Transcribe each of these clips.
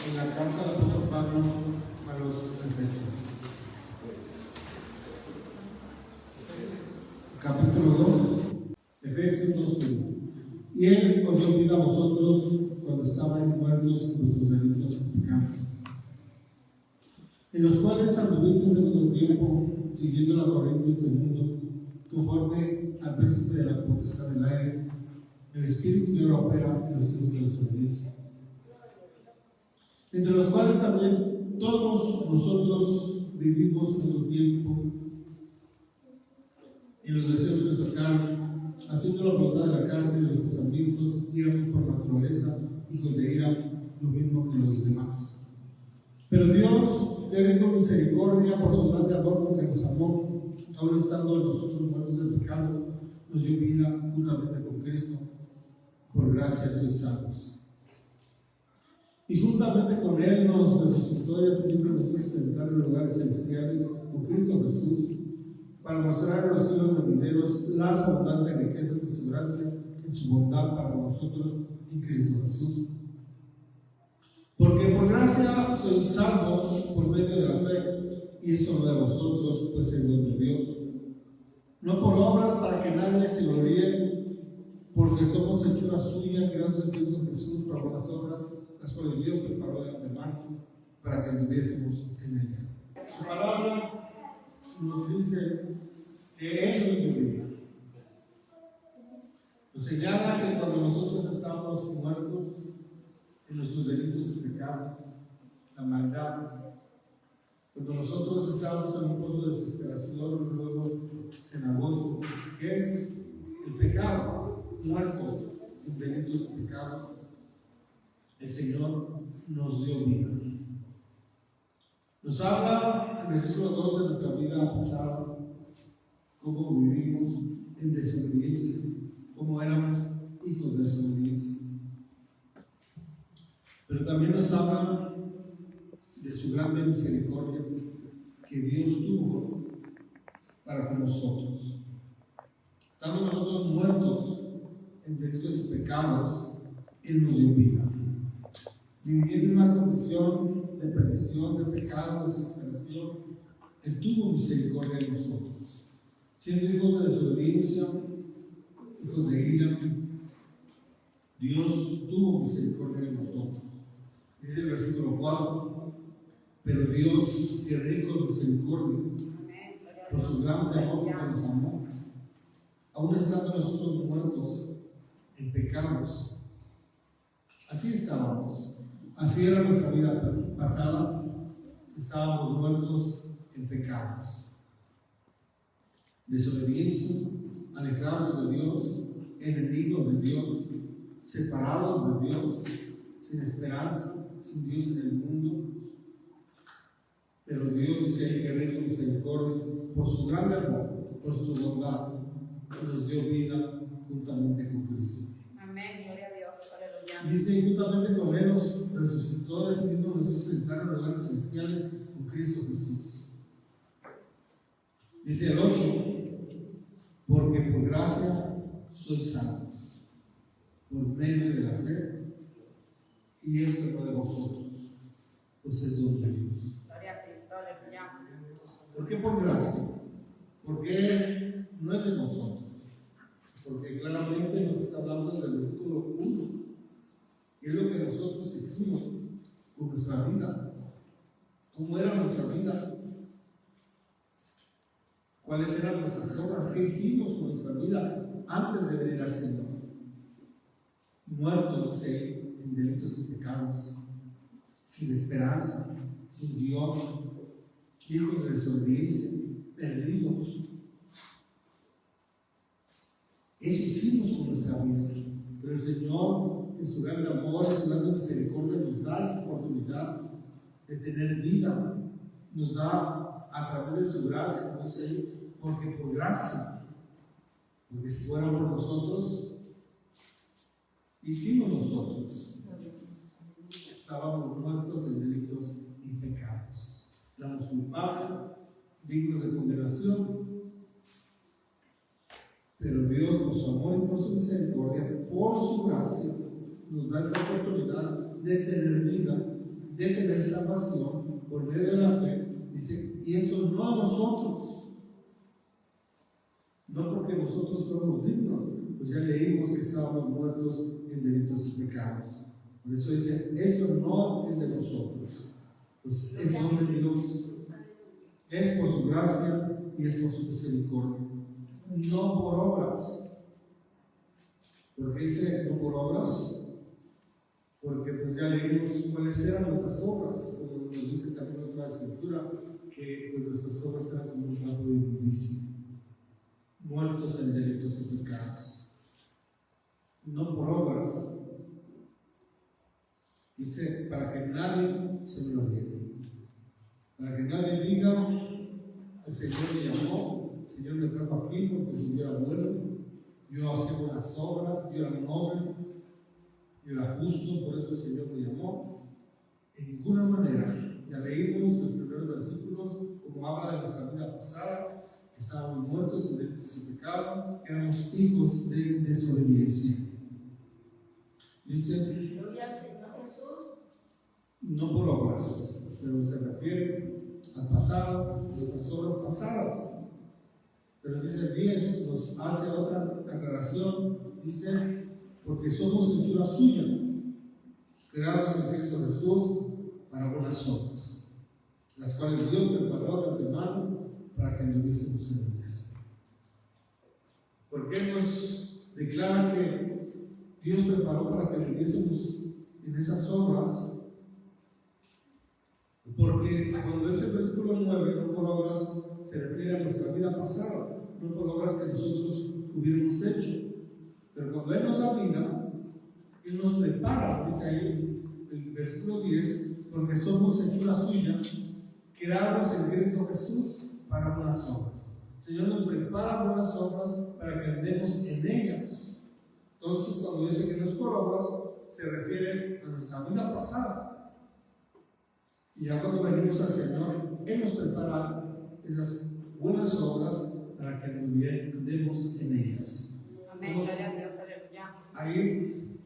en la carta del apóstol Pablo a los Efesios. Capítulo 2, Efesios 2:1. Y Él os dio vida a vosotros cuando estabais muertos en vuestros delitos y pecados, en los cuales anduvisteis en otro tiempo, siguiendo la corriente de este mundo, conforme al príncipe de la potestad del aire, el espíritu que ahora opera en los hijos de desobediencia, entre los cuales también todos nosotros vivimos en otro tiempo, en los deseos de nuestra carne, haciendo la voluntad de la carne y de los pensamientos, y éramos por naturaleza hijos de ira, lo mismo que los demás. Pero Dios, que con misericordia, por su grande amor con que nos amó, aun estando nosotros muertos en pecado, nos dio vida juntamente con Cristo. Por gracia sois salvos. Y juntamente con Él nos resucitó y asimismo nos hizo sentar en lugares celestiales con Cristo Jesús, para mostrar a los siglos venideros las abundantes riquezas de su gracia en su bondad para nosotros en Cristo Jesús. Porque por gracia sois salvos por medio de la fe, y eso no de vosotros, pues es don de Dios, no por obras para que nadie se gloríe, porque somos hechura suya, creados en Cristo Jesús para buenas obras, las cuales Dios preparó de antemano para que anduviésemos en ella. Su palabra nos dice que Él nos dio vida. Nos señala que cuando nosotros estábamos muertos en nuestros delitos y pecados, la maldad, cuando nosotros estábamos en un pozo de desesperación, luego cenagoso, que es el pecado, muertos en delitos y pecados, el Señor nos dio vida. Nos habla en el versículo 2 de nuestra vida pasada, cómo vivimos en desobediencia, cómo éramos hijos de desobediencia. Pero también nos habla de su grande misericordia que Dios tuvo para con nosotros. Estando nosotros muertos en delitos y pecados, Él nos dio vida. Viviendo en una condición de perdición, de pecado, de desesperación, Él tuvo misericordia de nosotros. Siendo hijos de desobediencia, hijos de ira, Dios tuvo misericordia de nosotros. Dice el versículo 4, pero Dios, que es rico en misericordia, por su grande amor que nos amó, aún estando nosotros muertos en pecados, así estábamos. Así era nuestra vida pasada, estábamos muertos en pecados, desobediencia, alejados de Dios, enemigos de Dios, separados de Dios, sin esperanza, sin Dios en el mundo. Pero Dios dice ahí que rico en misericordia, por su grande amor, por su bondad, nos dio vida juntamente con Cristo. Amén, gloria a Dios, aleluya. Y dice, juntamente con Él nos resucitó, así mismo nos hizo sentar en lugares celestiales con Cristo Jesús. Dice el 8, porque por gracia sois salvos, por medio de la fe, y esto no de vosotros, pues es don de Dios. Gloria a Cristo, aleluya. ¿Por qué por gracia? Porque no es de nosotros. Porque claramente nos está hablando desde el versículo 1, que es lo que nosotros hicimos con nuestra vida. ¿Cómo era nuestra vida? ¿Cuáles eran nuestras obras? ¿Qué hicimos con nuestra vida antes de venir al Señor? Muertos en delitos y pecados, sin esperanza, sin Dios, hijos de desobediencia, perdidos. Eso hicimos con nuestra vida. Pero el Señor, en su grande amor, en su grande misericordia, nos da esa oportunidad de tener vida. Nos da a través de su gracia, como dice ahí, porque por gracia, porque si fuera por nosotros, hicimos nosotros. Estábamos muertos en delitos y pecados. Éramos culpables, dignos de condenación. Pero Dios, por su amor y por su misericordia, por su gracia, nos da esa oportunidad de tener vida, de tener salvación por medio de la fe. Dice, y esto no a nosotros, no porque nosotros somos dignos, pues ya leímos que estábamos muertos en delitos y pecados. Por eso dice, esto no es de nosotros, pues es don de Dios, es por su gracia y es por su misericordia, no por obras. ¿Por qué dice no por obras? Porque pues ya leímos cuáles eran nuestras obras, como nos dice también otra escritura, que pues nuestras obras eran como un campo de inmundicia, muertos en delitos y pecados. No por obras, dice, para que nadie se gloríe, para que nadie diga, el Señor me llamó, el Señor me trajo aquí porque yo era bueno, yo hacía buenas obras, yo era noble, yo era justo, por eso el Señor me llamó. En ninguna manera. Ya leímos los primeros versículos, como habla de nuestra vida pasada, que estábamos muertos en delitos y pecados, que éramos hijos de desobediencia. Dice, Gloria al Señor Jesús. no por obras, pero se refiere al pasado, nuestras obras pasadas. Pero dice el 10, nos hace otra aclaración, dice, porque somos hechura suya, creados en Cristo Jesús para buenas obras, las cuales Dios preparó de antemano para que anduviésemos en ellas. ¿Por qué nos declara que Dios preparó para que anduviésemos en esas obras? Porque cuando dice el versículo 9, no por obras, se refiere a nuestra vida pasada, no por obras que nosotros hubiéramos hecho. Pero cuando Él nos da vida, Él nos prepara, dice ahí el versículo 10, porque somos hechura suya, creados en Cristo Jesús para buenas obras. El Señor nos prepara buenas obras para que andemos en ellas. Entonces, cuando dice que no es por obras, se refiere a nuestra vida pasada. Y ya cuando venimos al Señor, Él nos prepara esas buenas obras para que andemos en ellas. Amén. Gloria a Dios. Aleluya. Ahí,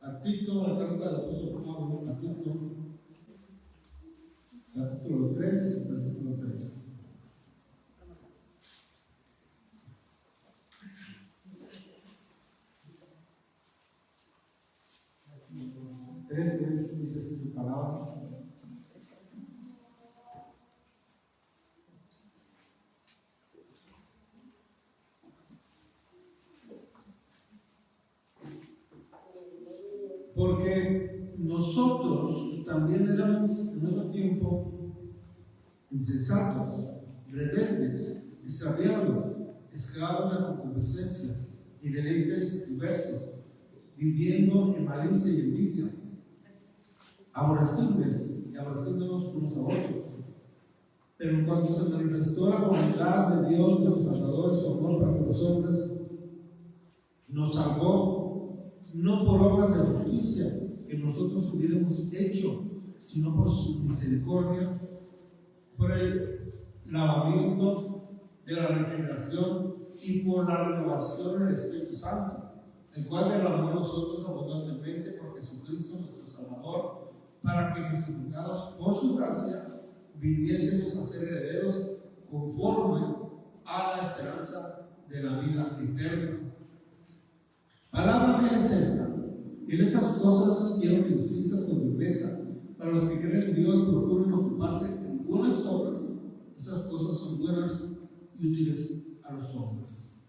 a Tito, la carta del apóstol Pablo, a Tito, capítulo 3, versículo 3. Dice así su palabra. Porque nosotros también éramos en otro tiempo insensatos, rebeldes, extraviados, esclavos de concupiscencias y deleites diversos, viviendo en malicia y envidia, aborrecibles y aborreciéndonos unos a otros. Pero en cuanto se manifestó la bondad de Dios, nuestro Salvador, su amor para con los hombres, nos salvó no por obras de justicia que nosotros hubiéramos hecho, sino por su misericordia, por el lavamiento de la regeneración y por la renovación del Espíritu Santo, el cual derramó en nosotros abundantemente por Jesucristo nuestro Salvador, para que, justificados por su gracia, viviésemos a ser herederos conforme a la esperanza de la vida eterna. Palabra fiel es esta. Y en estas cosas quiero que insistas con tu iglesia. Para los que creen en Dios, procuren ocuparse en buenas obras. Estas cosas son buenas y útiles a los hombres.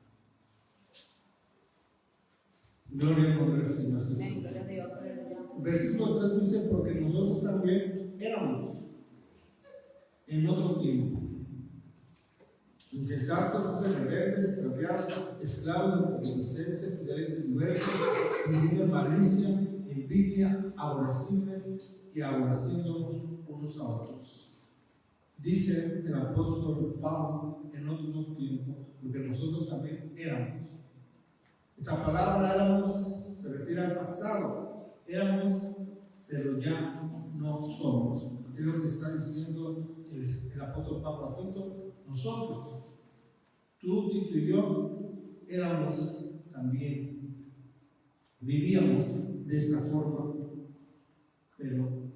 Gloria al nombre del Señor Jesús. Versículo 3 dice, porque nosotros también éramos en otro tiempo insensatos, rebeldes, extraviados, esclavos de concupiscencias y deleites diversos, viviendo en malicia, envidia, aborrecibles y aborreciéndonos unos a otros. Dice el apóstol Pablo en otro tiempo, porque nosotros también éramos. Esa palabra éramos se refiere al pasado. Éramos, pero ya no somos. Es lo que está diciendo el apóstol Pablo a Tito. Nosotros, tú, Tito y yo, éramos también, vivíamos de esta forma, pero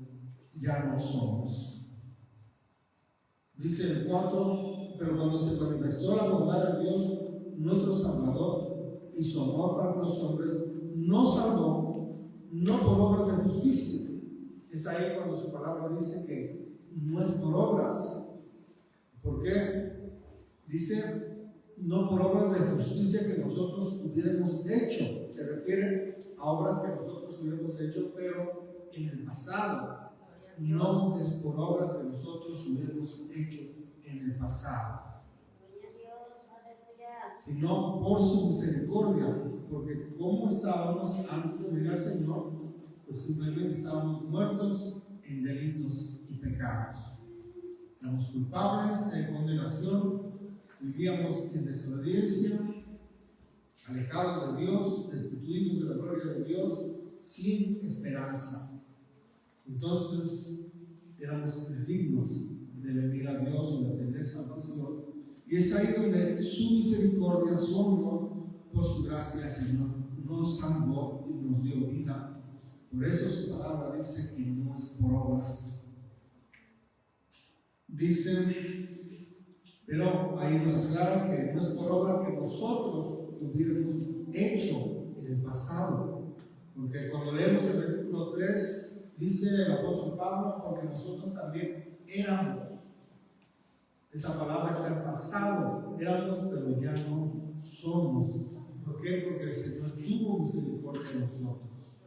ya no somos. Dice el 4, pero cuando se manifestó la bondad de Dios, nuestro Salvador, y su amor para los hombres, nos salvó, no por obras de justicia. Es ahí cuando su palabra dice que no es por obras. ¿Por qué? Dice, no por obras de justicia que nosotros hubiéramos hecho. Se refiere a obras que nosotros hubiéramos hecho, pero en el pasado. No es por obras que nosotros hubiéramos hecho en el pasado, sino por su misericordia, porque como estábamos antes de venir al Señor, pues simplemente estábamos muertos en delitos y pecados. Éramos culpables de condenación, vivíamos en desobediencia, alejados de Dios, destituidos de la gloria de Dios, sin esperanza. Entonces éramos indignos de venir a Dios o de tener salvación. Y es ahí donde su misericordia, su amor, por su gracia, Señor, nos salvó y nos dio vida. Por eso su palabra dice que no es por obras. Dice, pero ahí nos aclara que no es por obras que nosotros hubiéramos hecho en el pasado. Porque cuando leemos el versículo 3, dice el apóstol Pablo, porque nosotros también éramos. Esa palabra está en pasado, éramos, pero ya no somos. ¿Por qué? Porque el Señor tuvo misericordia de nosotros.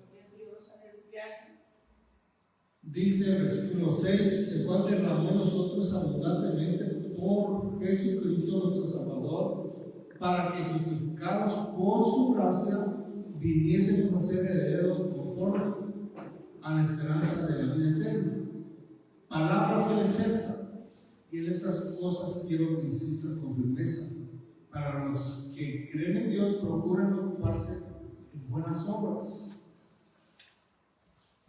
Dice el versículo 6, el cual derramó nosotros abundantemente por Jesucristo nuestro Salvador, para que justificados por su gracia viniésemos a ser herederos conforme a la esperanza de la vida eterna. Palabra fiel es esta. Y en estas cosas quiero que insistas con firmeza. Para los que creen en Dios, procuren ocuparse en buenas obras.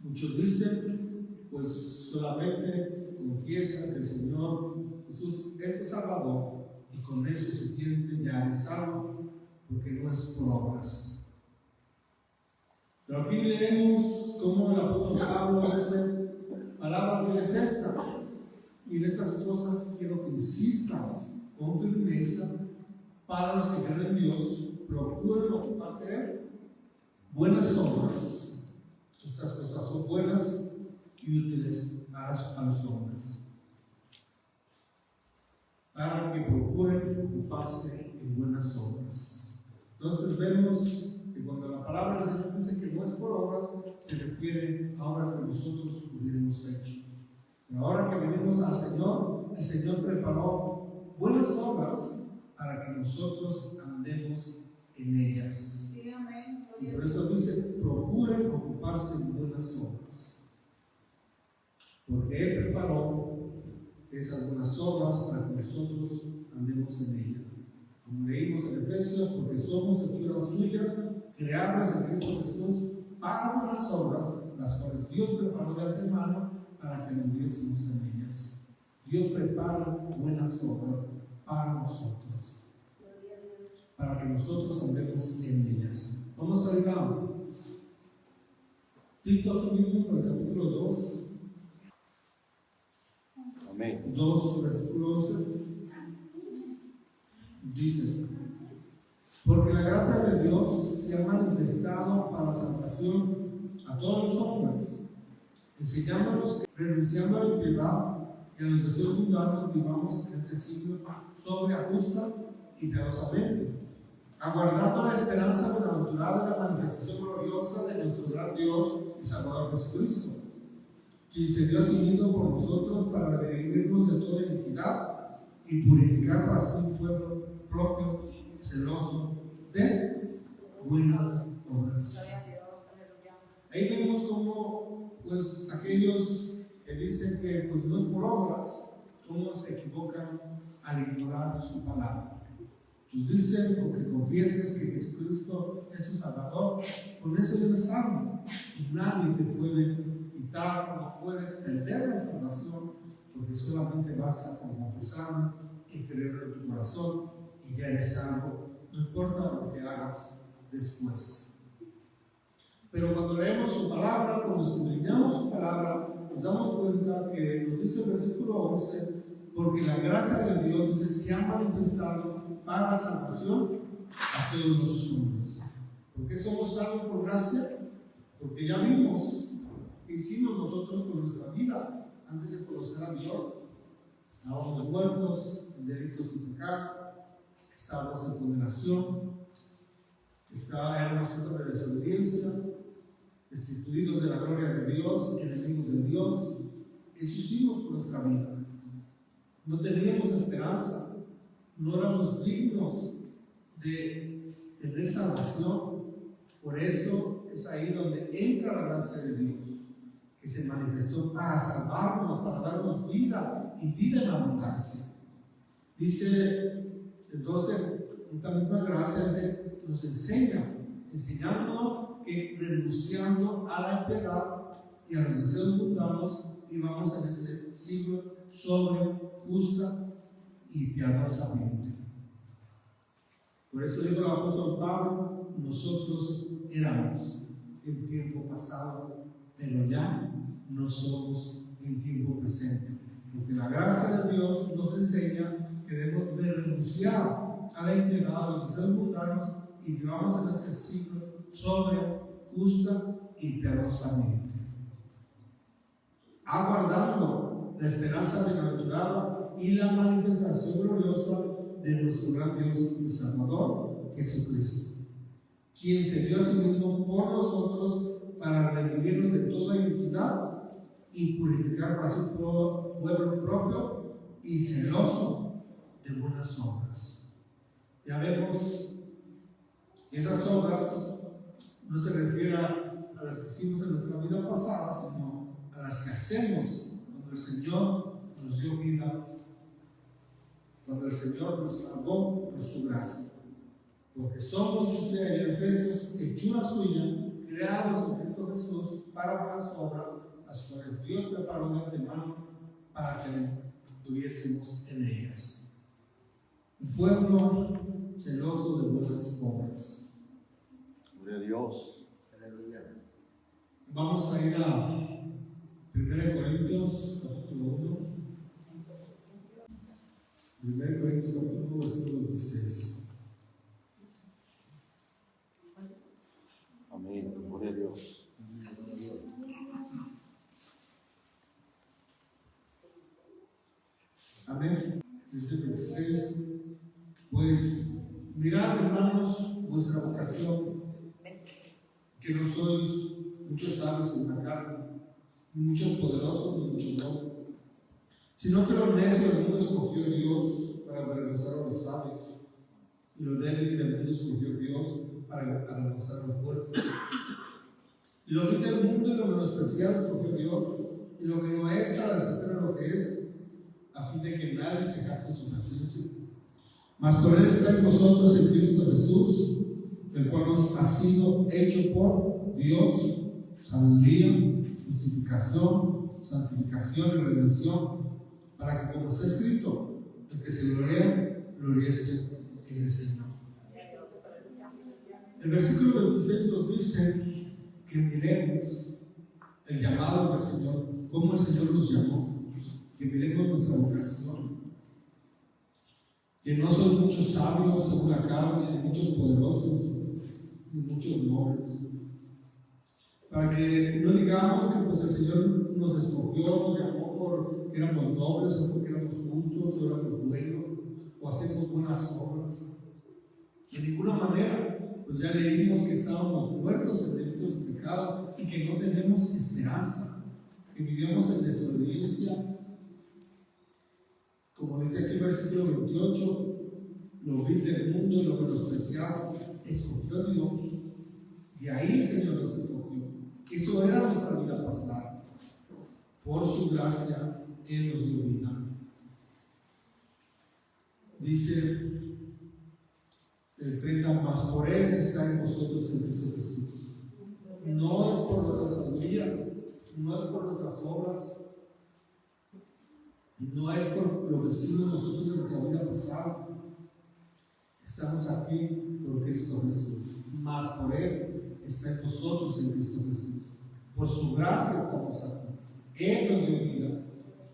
Muchos dicen, pues solamente confiesan que el Señor Jesús es tu Salvador y con eso se sienten ya eres salvo, porque no es por obras. Pero aquí leemos cómo el apóstol Pablo dice, palabra fiel es esta. Y en estas cosas quiero que insistas con firmeza. Para los que creen en Dios, procuren ocuparse de buenas obras. Estas cosas son buenas y útiles a los hombres. Para que procuren ocuparse en buenas obras. Entonces vemos que cuando la palabra del Señor dice que no es por obras, se refiere a obras que nosotros hubiéramos hecho. Pero ahora que venimos al Señor, el Señor preparó buenas obras para que nosotros andemos en ellas. Sí, amén. Y por eso dice, procuren ocuparse en buenas obras. Porque Él preparó esas buenas obras para que nosotros andemos en ellas. Como leímos en Efesios, porque somos hechura suya, creados en Cristo Jesús para buenas obras, las cuales Dios preparó de antemano para que anduviésemos en ellas. Dios prepara buenas obras para nosotros, para que nosotros andemos en ellas. Vamos a ir a Tito aquí mismo, por el capítulo 2. Amén. 2, versículo 11. Dice, porque la gracia de Dios se ha manifestado para la salvación a todos los hombres, enseñándonos que renunciando a la impiedad y a los deseos mundanos vivamos en este siglo sobria, justa y piadosamente, aguardando la esperanza bienaventurada de la manifestación gloriosa de nuestro gran Dios y Salvador Jesucristo, quien se dio a sí mismo por nosotros para redimirnos de toda iniquidad y purificar para sí un pueblo propio, celoso de buenas obras. Ahí vemos cómo pues aquellos que dicen que pues no es por obras, cómo se equivocan al ignorar su palabra. Pues dicen, porque confieses que Jesucristo es tu Salvador, con eso eres salvo. Y nadie te puede quitar, no puedes perder la salvación, porque solamente basta con confesarlo y creerlo en tu corazón y ya eres salvo, no importa lo que hagas después. Pero cuando leemos su palabra, cuando escudriñamos su palabra, nos damos cuenta que nos dice el versículo 11, porque la gracia de Dios dice, se ha manifestado para salvación a todos los hombres. ¿Por qué somos salvos por gracia? Porque ya vimos que hicimos nosotros con nuestra vida antes de conocer a Dios. Estábamos muertos en delitos y pecado, estábamos en condenación, éramos hijos de desobediencia, destituidos de la gloria de Dios, enemigos de Dios. Eso hicimos con nuestra vida. No teníamos esperanza, no éramos dignos de tener salvación. Por eso es ahí donde entra la gracia de Dios, que se manifestó para salvarnos, para darnos vida y vida en abundancia. Dice el 12, esta misma gracia nos enseña, enseñándonos que renunciando a la impiedad y a los deseos mundanos, vivamos en este siglo sobre, justa y piadosamente. Por eso dijo el apóstol Pablo, nosotros éramos en tiempo pasado, pero ya no somos en tiempo presente. Porque la gracia de Dios nos enseña que debemos de renunciar a la impiedad, a los deseos mundanos, y vivamos en este siglo sobre, justa y piadosamente, aguardando la esperanza bienaventurada y la manifestación gloriosa de nuestro gran Dios y Salvador, Jesucristo, quien se dio a sí mismo por nosotros para redimirnos de toda iniquidad y purificar para su pueblo propio y celoso de buenas obras. Ya vemos que esas obras no se refieren a las que hicimos en nuestra vida pasada, sino a las que hacemos cuando el Señor nos dio vida, cuando el Señor nos salvó por su gracia. Porque somos, dice en Efesios, hechura suya, creados en Cristo Jesús para buenas obras, las cuales Dios preparó de antemano para que tuviésemos en ellas. Un pueblo celoso de buenas obras. Gloria a Dios. Vamos a ir a 1 Corintios capítulo 1. 1 Corintios capítulo 1, versículo 26. Amén. Gloria a Dios. Amén. Dice 26. Pues mirad, hermanos, vuestra vocación, que no sois muchos sabios en la carne, ni muchos poderosos, ni muchos no, sino que lo necio del mundo escogió Dios para avergonzar a los sabios, y lo débil del mundo escogió Dios para avergonzar a lo fuerte. Y lo vil del mundo y lo menospreciado escogió Dios, y lo que no es para deshacer a lo que es, a fin de que nadie se jacte en su presencia. Mas por él estáis vosotros en Cristo Jesús, el cual nos ha sido hecho por Dios sabiduría, justificación, santificación y redención, para que, como está escrito, el que se glorea, gloriese en el Señor. El versículo 26 nos dice que miremos el llamado del Señor, cómo el Señor nos llamó, que miremos nuestra vocación, que no son muchos sabios según la carne, ni muchos poderosos, ni muchos nobles, para que no digamos que pues el Señor nos escogió, nos llamó porque éramos nobles, o porque éramos justos, o éramos buenos, o hacemos buenas obras. De ninguna manera, pues ya leímos que estábamos muertos en delitos y pecados y que no tenemos esperanza, que vivíamos en desobediencia. Como dice aquí el versículo 28, lo vil del mundo y lo menospreciado escogió Dios, de ahí el Señor nos escogió. Eso era nuestra vida pasada. Por su gracia, Él nos dio vida. Dice el 30, más por Él estáis vosotros en Cristo Jesús. No es por nuestra sabiduría, no es por nuestras obras, no es por lo que hicimos nosotros en nuestra vida pasada. Estamos aquí por Cristo Jesús. Más por Él estáis vosotros en Cristo Jesús. Por su gracia estamos aquí. Él nos dio vida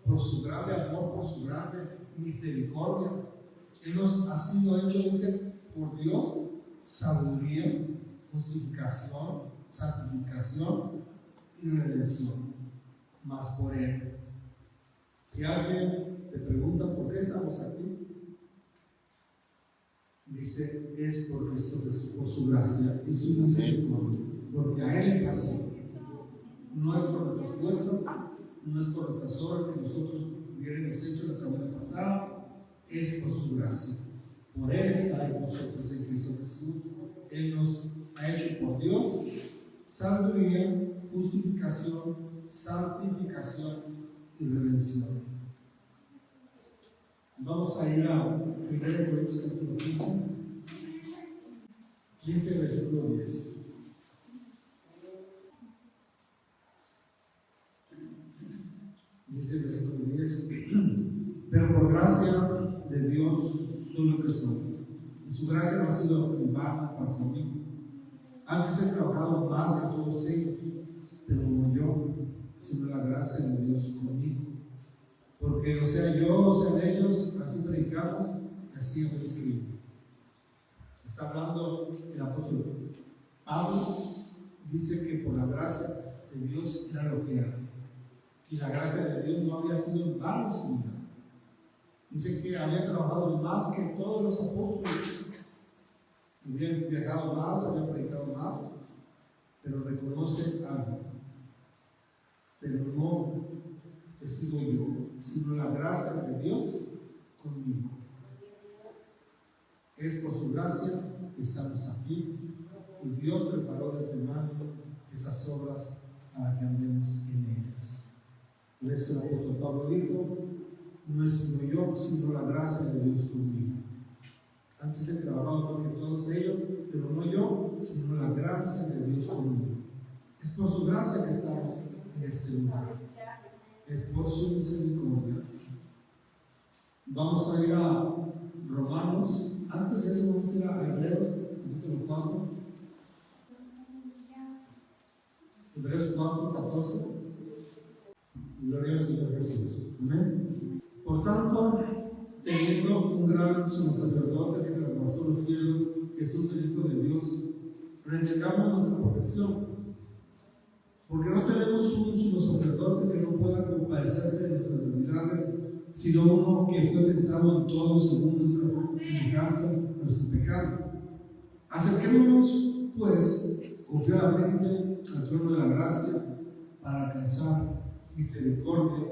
por su grande amor, por su grande misericordia. Él nos ha sido hecho, dice, por Dios, sabiduría, justificación, santificación y redención. Más por Él. Si alguien te pregunta por qué estamos aquí, dice, es por Cristo Jesús, por su gracia y su misericordia, porque a Él pasó. No es por nuestras fuerzas, no es por nuestras obras que nosotros hubiéramos hecho en nuestra vida pasada, es por su gracia. Por Él estáis vosotros en Cristo Jesús. Él nos ha hecho por Dios sabiduría, justificación, santificación y redención. Vamos a ir a 1 Corintios capítulo 15, versículo 10. Dice el versículo 10: pero por gracia de Dios soy lo que soy, y su gracia no ha sido en vano para conmigo. Antes he trabajado más que todos ellos, pero no yo, sino la gracia de Dios conmigo. Porque, o sea, yo, o sea, ellos, así predicamos, y así hemos escrito. Está hablando el apóstol Pablo, dice que por la gracia de Dios era lo que era. Y la gracia de Dios no había sido en vano su vida. Dice que había trabajado más que todos los apóstoles. Habían viajado más, habían predicado más, pero reconoce algo. Pero no he sido yo, sino la gracia de Dios conmigo. Es por su gracia que estamos aquí, y Dios preparó de antemano esas obras para que andemos en ellas. Por eso el apóstol Pablo dijo: no he sido yo, sino la gracia de Dios conmigo. Antes he trabajado más que todos ellos, pero no yo, sino la gracia de Dios conmigo. Es por su gracia que estamos en este lugar. Es por su misericordia. Vamos a ir a Romanos. Antes de eso vamos a ir a Hebreos, capítulo 4. Hebreos 4, 14. Gloria al Señor Jesús. Amén. Por tanto, teniendo un gran sumo sacerdote que traspasó los cielos, Jesús el Hijo de Dios, retengamos nuestra profesión. Porque no tenemos un sumo sacerdote que no pueda compadecerse de nuestras debilidades, sino uno que fue tentado en todo según nuestra semejanza, pero sin pecado. Acerquémonos, pues, confiadamente al trono de la gracia para alcanzar misericordia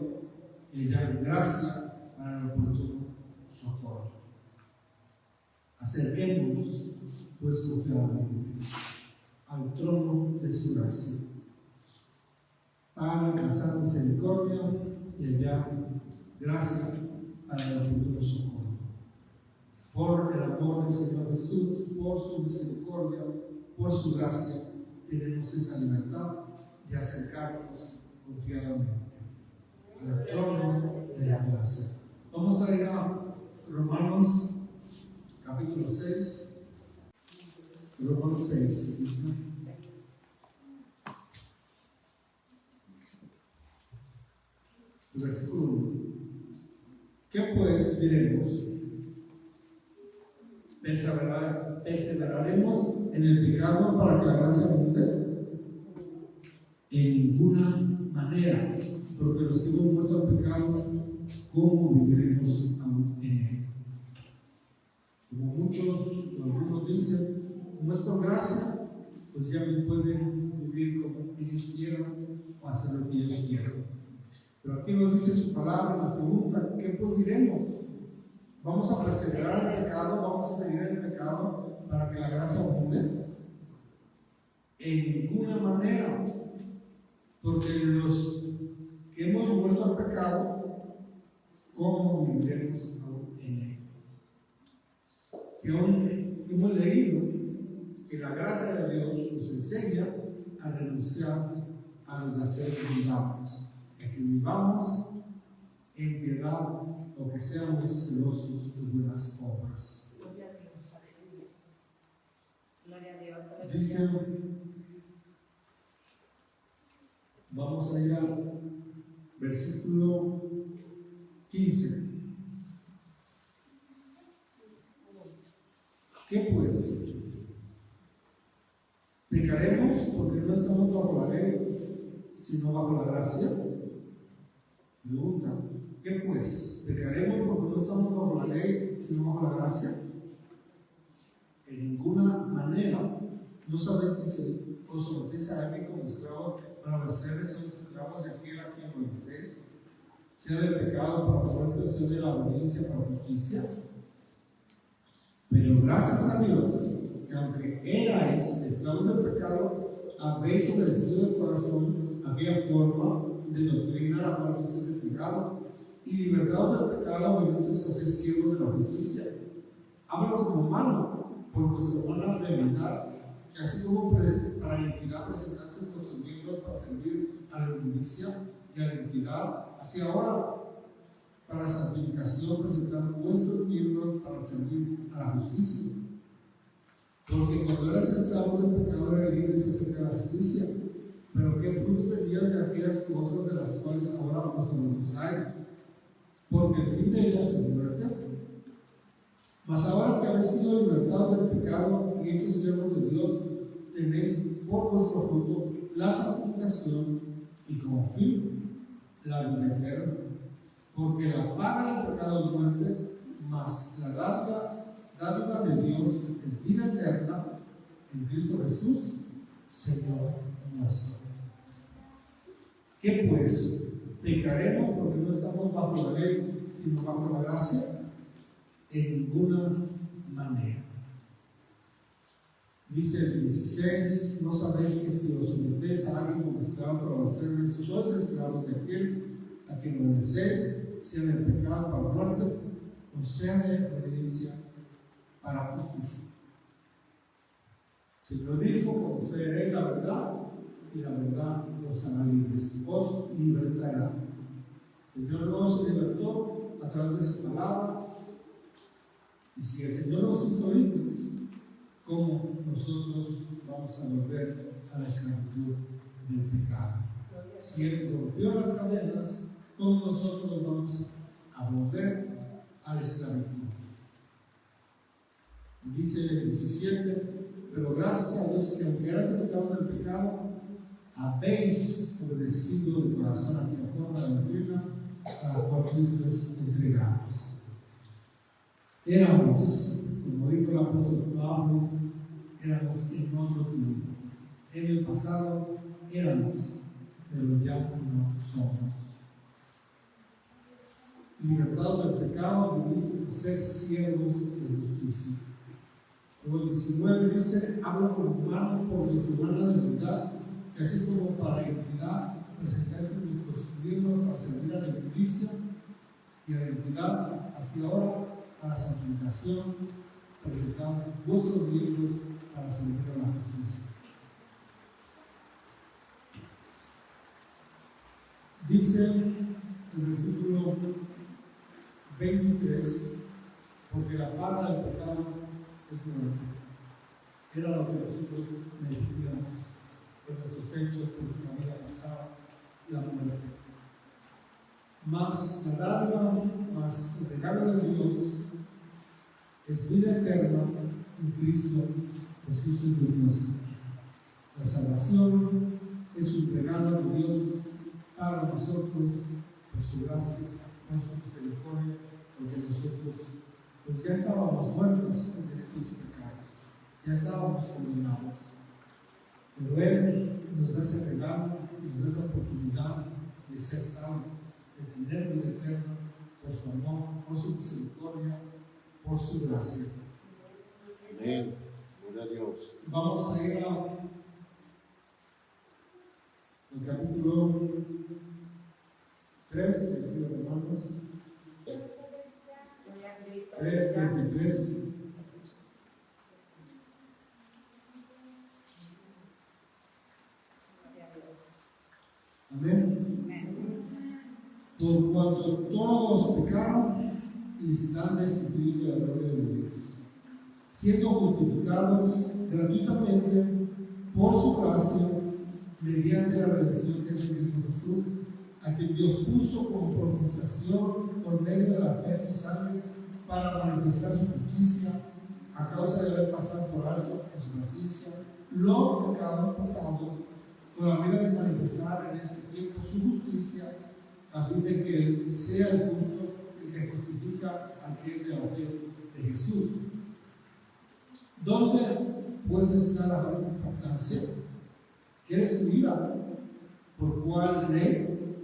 y hallar gracia para el oportuno socorro. Acerquémonos, pues, confiadamente al trono de su gracia para alcanzar misericordia y hallar gracia para el oportuno socorro. Por el amor del Señor Jesús, por su misericordia, por su gracia, tenemos esa libertad de acercarnos confiadamente al trono de la gracia. Vamos a ir a Romanos capítulo 6. Romanos 6 dice: versículo 1. ¿Qué pues diremos? ¿Perseveraremos en el pecado para que la gracia abunde? En ninguna manera, porque los que hemos muerto al pecado, ¿cómo viviremos aún en él? Como muchos o algunos dicen, como es por gracia, pues ya no pueden vivir como ellos quieran o hacer lo que ellos quieran. Pero aquí nos dice su palabra, nos pregunta: ¿qué pues diremos? ¿Vamos a perseverar en el pecado? ¿Vamos a seguir en el pecado para que la gracia abunde? En ninguna manera, porque los que hemos muerto al pecado, ¿cómo viviremos aún en él? Si aún hemos leído que la gracia de Dios nos enseña a renunciar a los deseos mundanos, a que vivamos en piedad o que seamos celosos de buenas obras. Gloria a Dios. Dice, vamos a ir a versículo 15. ¿Qué pues? ¿Pecaremos porque no estamos bajo la ley, sino bajo la gracia? Pregunta, ¿qué pues? ¿Pecaremos porque no estamos bajo la ley, sino bajo la gracia? En ninguna manera. ¿No sabéis que si os sometéis a alguien como esclavos para obedecerles, sois esclavos de aquel a quien obedecéis? Sea del pecado para muerte, sea de la obediencia para justicia. Pero gracias a Dios, que aunque erais esclavos del pecado, habéis obedecido de corazón aquella forma de doctrina a la cual fuisteis entregados, y libertados del pecado, vinisteis a ser siervos de la justicia. Hablo como humano, por vuestra humana debilidad, que así como para la iniquidad presentaste vuestros miembros para servir a la inmundicia y a la iniquidad, así ahora para la santificación presentar vuestros miembros para servir a la justicia. Porque cuando eras esclavos del pecado eras libres acerca de la justicia. Pero qué fruto tenías de aquellas cosas de las cuales ahora os avergonzáis, porque el fin de ellas es muerte. Mas ahora que habéis sido libertados del pecado y hechos siervos de Dios, tenéis por vuestro fruto la santificación y como fin la vida eterna. Porque la paga del pecado es muerte, mas la dádiva de Dios es vida eterna en Cristo Jesús, Señor nuestro. ¿Qué pues? ¿Pecaremos porque no estamos bajo la ley, sino bajo la gracia? En ninguna manera. Dice el 16: ¿No sabéis que si os sometéis a alguien como esclavos para obedecerles, sois esclavos de aquel a quien obedecéis, sea del pecado para muerte, o sea de obediencia para justicia? El Señor dijo: conoceréis la verdad, y la verdad os hará libres, os libertará. El Señor nos libertó a través de su palabra, y si el Señor nos hizo libres, ¿cómo nosotros vamos a volver a la esclavitud del pecado? Si Él rompió las cadenas, ¿cómo nosotros vamos a volver a la esclavitud? Dice el 17: pero gracias a Dios que aunque eras esclavos del pecado, habéis obedecido de corazón aquella forma de doctrina a la cual fuisteis entregados. Éramos, como dijo el apóstol Pablo, éramos en otro tiempo. En el pasado éramos, pero ya no somos. Libertados del pecado, vinisteis a ser siervos de justicia. Luego el 19 dice: habla como humano por vuestra humana debilidad, que así como para la iniquidad presentáis nuestros miembros para servir a la inmundicia y a la iniquidad, así ahora para la santificación presentad vuestros miembros para servir a la justicia. Dice el versículo 23: porque la paga del pecado es muerte. Era lo que nosotros merecíamos por nuestros hechos, por nuestra vida pasada, la muerte. Mas la dádiva, mas el regalo de Dios es vida eterna en Cristo Jesús, Señor nuestro. La salvación es un regalo de Dios para nosotros por su gracia, por su misericordia, porque nosotros pues ya estábamos muertos en delitos y pecados, ya estábamos condenados, pero Él nos da ese regalo y nos da esa oportunidad de ser salvos, de tener vida eterna por su amor, por su misericordia, por su gracia. Amén. Gloria a Dios. Vamos a ir al capítulo 3 de Romanos 3:23. Amén. Por cuanto todos pecaron y están destituidos de la gloria de Dios, siendo justificados gratuitamente por su gracia mediante la redención que es en Cristo Jesús, a quien Dios puso como propiciación por medio de la fe en su sangre para manifestar su justicia a causa de haber pasado por alto en su justicia los pecados pasados, con la mira de manifestar en este tiempo su justicia, a fin de que Él sea el justo, el que justifica al que es de la fe de Jesús. ¿Dónde pues está la jactancia? ¿Qué es tu vida? ¿Por cuál ley?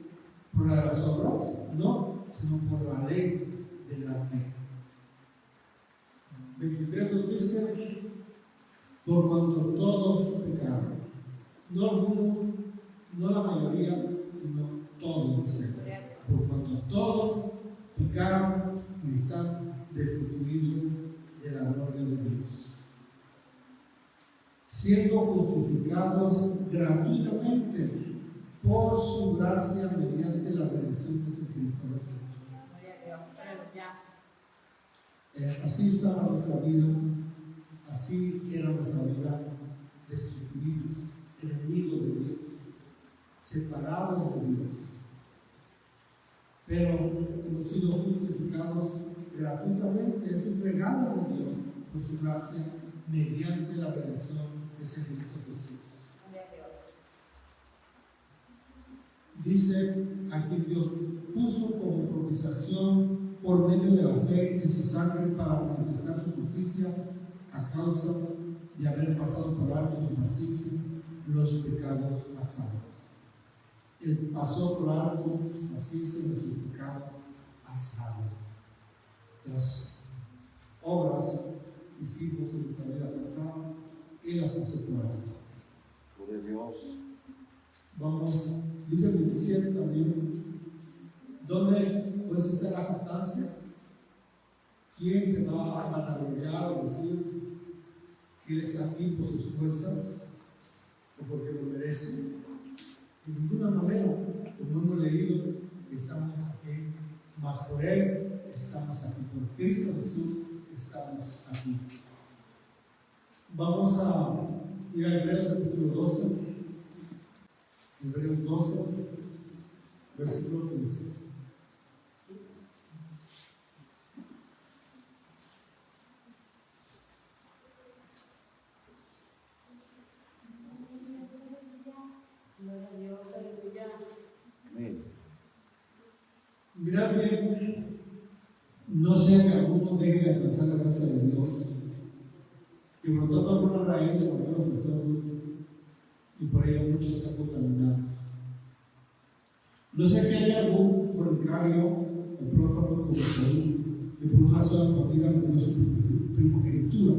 ¿Por la de las obras? No, sino por la ley de la fe. 23 nos dice: por cuanto todos pecaron, no algunos, no la mayoría, sino todos, dice. Por cuanto todos pecaron y están destituidos de la gloria de Dios, siendo justificados gratuitamente por su gracia mediante la redención que es en Cristo Jesús. Así estaba nuestra vida, así era nuestra vida, destituidos, enemigos de Dios, separados de Dios. Pero hemos sido justificados gratuitamente, es un regalo de Dios por su gracia mediante la redención que es en Cristo Jesús. Dice aquí: Dios puso como propiciación por medio de la fe en su sangre para manifestar su justicia a causa de haber pasado por alto su macizo los pecados pasados. Él pasó por alto su macizo de sus pecados pasados. Las obras que hicimos en nuestra vida pasada, Él las pasó por alto. Gloria a Dios. Vamos, dice el 27 también: ¿dónde pues está la jactancia? ¿Quién se va a vanagloriar o decir que Él está aquí por sus fuerzas o porque lo merece? De ninguna manera, como hemos leído, que estamos aquí, más por Él estamos aquí, por Cristo Jesús estamos aquí. Vamos a ir a Hebreos capítulo 12, Hebreos 12, versículo 15. Amén. Mirad bien, no sea que alguno deje de alcanzar la gracia de Dios, que brotando alguna raíz de los estornos y por ella muchos sean contaminados. No sea que haya algún fornicario o prófano como Esaú, que por una sola comida vendió su primogenitura.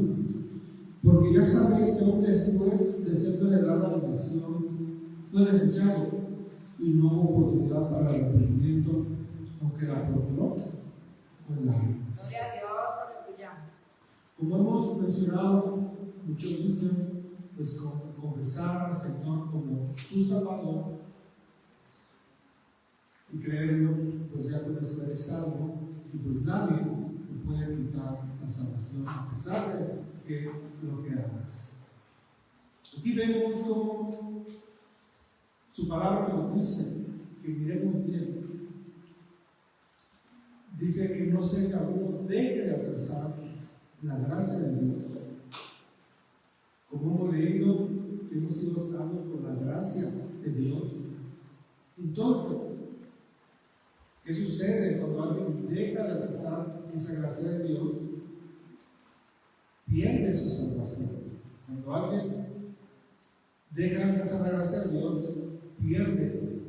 Porque ya sabéis que aún después de ser heredar la bendición, fue desechado y no hubo oportunidad para el arrepentimiento, aunque la procuró con lágrimas. Como hemos mencionado, muchos dicen, pues confesar al Señor como tu Salvador y creerlo, pues ya con eso eres salvo, y pues nadie te puede quitar la salvación a pesar de que lo que hagas. Aquí vemos como su palabra nos dice que miremos bien. Dice que no sea que alguno deje de alcanzar la gracia de Dios. Como hemos leído, que hemos sido salvos por la gracia de Dios. Entonces, ¿qué sucede cuando alguien deja de alcanzar esa gracia de Dios? Pierde su salvación. Cuando alguien deja de alcanzar la gracia de Dios, pierde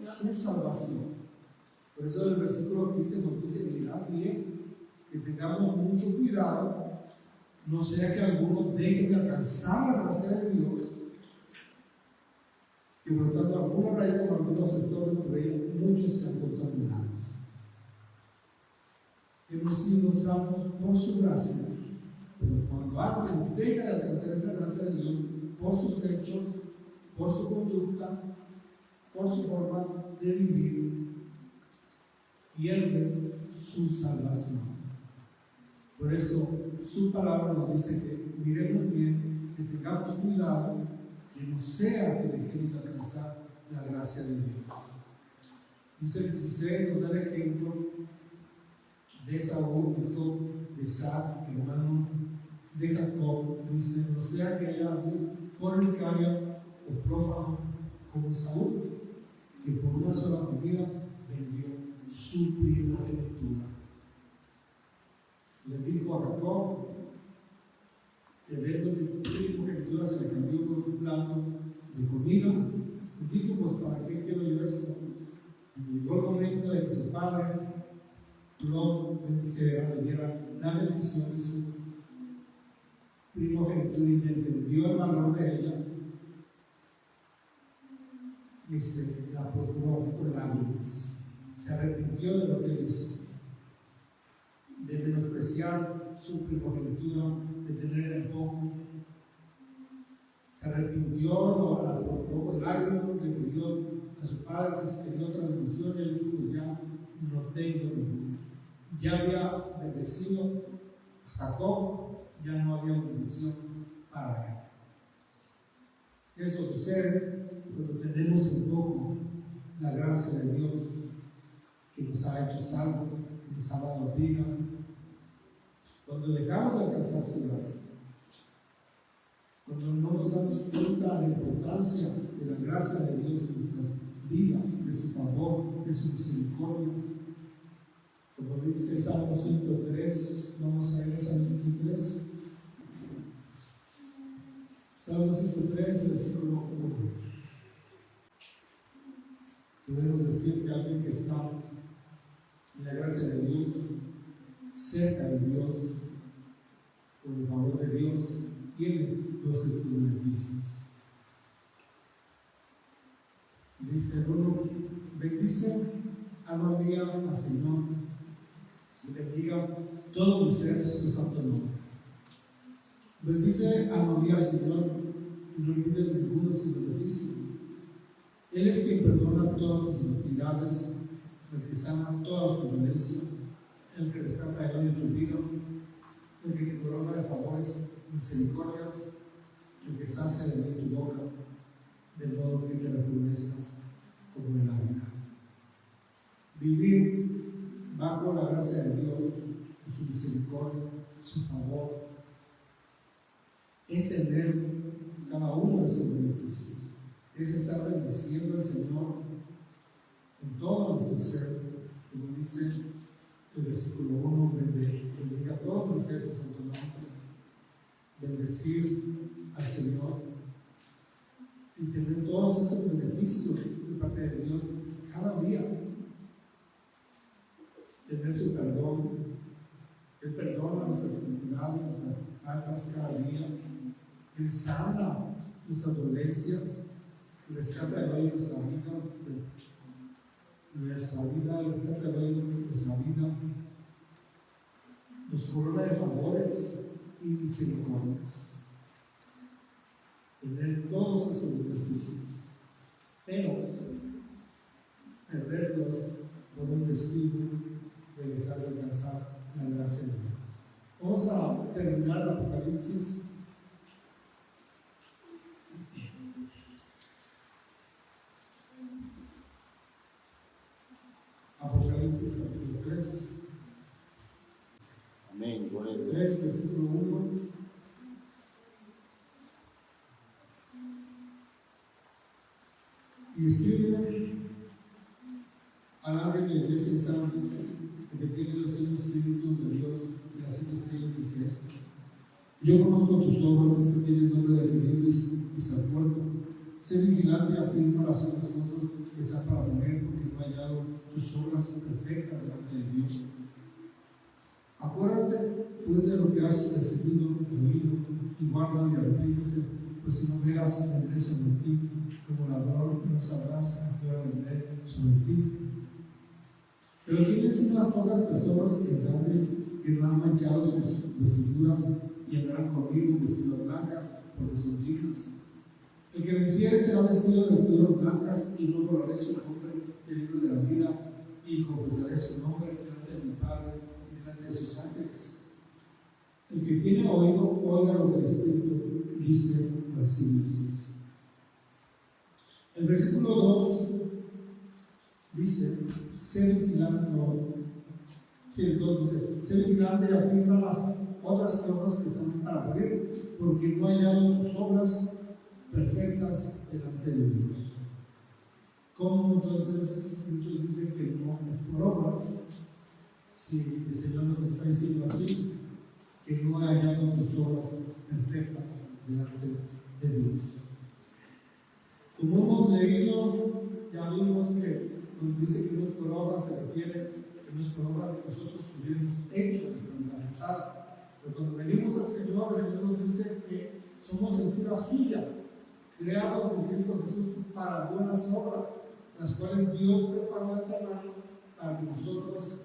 su salvación. Por eso el versículo 15 nos dice: mirad bien, que tengamos mucho cuidado, no sea que alguno deje de alcanzar la gracia de Dios, que brotando alguna raíz de amargura se estorbe por ella, muchos sean contaminados. Hemos sido salvos por su gracia, pero cuando alguien deja de alcanzar esa gracia de Dios por sus hechos, por su conducta, por su forma de vivir, pierde su salvación. Por eso su palabra nos dice que miremos bien, que tengamos cuidado, que no sea que dejemos de alcanzar la gracia de Dios. Dice el 16, nos da el ejemplo de Esaú, hijo de Isaac, hermano de Jacob. Dice, no sea que haya algún fornicario o prófano como Esaú, que por una sola comida vendió su primogenitura. Le dijo a Jacob, le vendo mi primogenitura, se le cambió por un plato de comida. Dijo, pues ¿para qué quiero yo esto? Y llegó el momento de que su padre lo bendijera, le diera la bendición de su primogenitura, y entendió el valor de ella y se la procuró con lágrimas. Se arrepintió de lo que hizo, de menospreciar su primogenitura, de tener en poco. Se arrepintió, la procuró con lágrimas, le pidió a su padre que si tenía otra bendición, y él dijo, pues ya no tengo ninguna. Ya había bendecido a Jacob, ya no había bendición para él. Eso sucede cuando tenemos en poco la gracia de Dios, que nos ha hecho salvos, nos ha dado vida. Cuando dejamos de alcanzar su gracia, cuando no nos damos cuenta de la importancia de la gracia de Dios en nuestras vidas, de su favor, de su misericordia. Como dice Salmo 103, vamos a ir a Salmo 103. Salmo 103, versículo 1. Podemos decir que alguien que está en la gracia de Dios, cerca de Dios, por el favor de Dios, tiene todos estos beneficios. Dice uno, bendice alma mía al Señor, y bendiga todo mi ser su santo nombre. Bendice alma mía al Señor, y no olvides ninguno de sus beneficios. Él es quien perdona todas tus iniquidades, el que sana todas tus dolencias, el que rescata el odio de tu vida, el que te corona de favores, misericordias, el que sacia de bien tu boca, de modo que te rejuvenezcas como el águila. Vivir bajo la gracia de Dios, su misericordia, su favor, es tener cada uno de sus beneficios, es estar bendiciendo al Señor en todo nuestro ser, como dice el versículo 1, bendiga a todo mi ser su santo nombre, bendecir al Señor y tener todos esos beneficios de parte de Dios cada día, tener su perdón. Él perdona nuestras iniquidades, nuestras faltas cada día. Él sana nuestras dolencias, rescata el hoyo de nuestra vida, rescata el hoyo de nuestra vida, nos corona de favores y misericordias. Tener todos esos beneficios, pero perderlos por un descuido de dejar de alcanzar la gracia de Dios. Vamos a terminar el Apocalipsis. Apocalipsis capítulo 3. Amén, gloria a Dios. 3, versículo 1. Y escribe al ángel de la iglesia de santos, que tiene los 7 espíritus de Dios y las 7 estrellas, dice esto: yo conozco tus obras, que tienes nombre de que vives y estás muerto. Sé vigilante y afirma las otras cosas que están para morir, porque no he hallado tus obras perfectas delante de Dios. Acuérdate pues de lo que has recibido y oído, y guárdalo y arrepéntete, pues si no verás, vendré sobre ti como ladrón, y no sabrás a qué hora vendré sobre ti. Pero tienes unas pocas personas pensantes que no han manchado sus vestiduras y andarán conmigo vestidos blancas, porque son dignas. El que venciere será vestido de vestiduras blancas, y no borraré su nombre del libro de la vida, y confesaré su nombre delante de mi Padre y delante de sus ángeles. El que tiene oído, oiga lo que el Espíritu dice a las iglesias. El versículo 2 dice, ser vigilante, sí, entonces dice, ser vigilante y afirma las otras cosas que están para morir, porque no hay hallado tus obras perfectas delante de Dios. ¿Cómo entonces muchos dicen que no es por obras? Si el Señor nos está diciendo aquí que no hay hallado tus obras perfectas delante de Dios. Como hemos leído, ya vimos que cuando dice que no es por obras se refiere que no es por obras que nosotros hubiéramos hecho nuestra vida rezar. Pero cuando venimos al Señor, el Señor nos dice que somos hechura suya, creados en Cristo Jesús para buenas obras, las cuales Dios preparó de antemano para que nosotros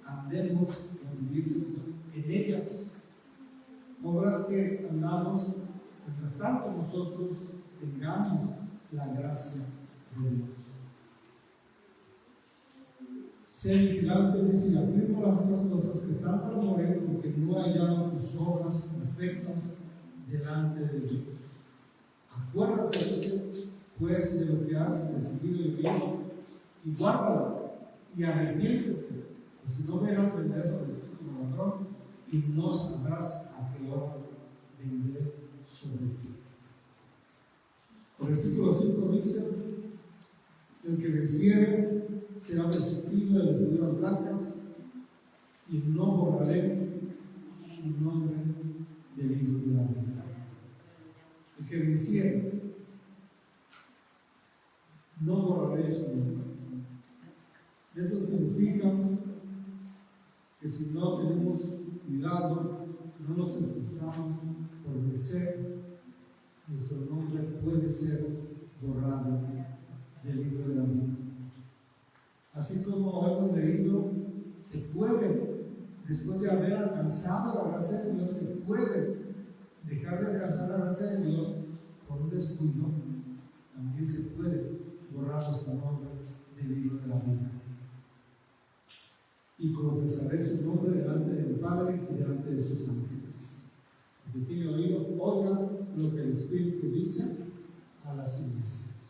andemos o anduviésemos en ellas. Obras que andamos, mientras tanto nosotros tengamos la gracia de Dios. Ser vigilante, dice, y afirmo las otras cosas que están para morir, porque no he hallado tus obras perfectas delante de Dios. Acuérdate, dice, pues, de lo que has recibido y oído, y guárdalo, y arrepiéntete, pues si no verás, vendré sobre ti como ladrón, y no sabrás a qué hora vendré sobre ti. El versículo 5 dice, el que venciere será vestido de vestiduras blancas, y no borraré su nombre del libro de la vida. El que venciere, no borraré su nombre. Eso significa que si no tenemos cuidado, no nos esforzamos por vencer, nuestro nombre puede ser borrado del libro de la vida. Así como hemos leído, se puede, después de haber alcanzado la gracia de Dios, se puede dejar de alcanzar la gracia de Dios por un descuido. También se puede borrar nuestro nombre del libro de la vida. Y confesaré su nombre delante del Padre y delante de sus ángeles. El que tiene oído, oiga lo que el Espíritu dice a las iglesias.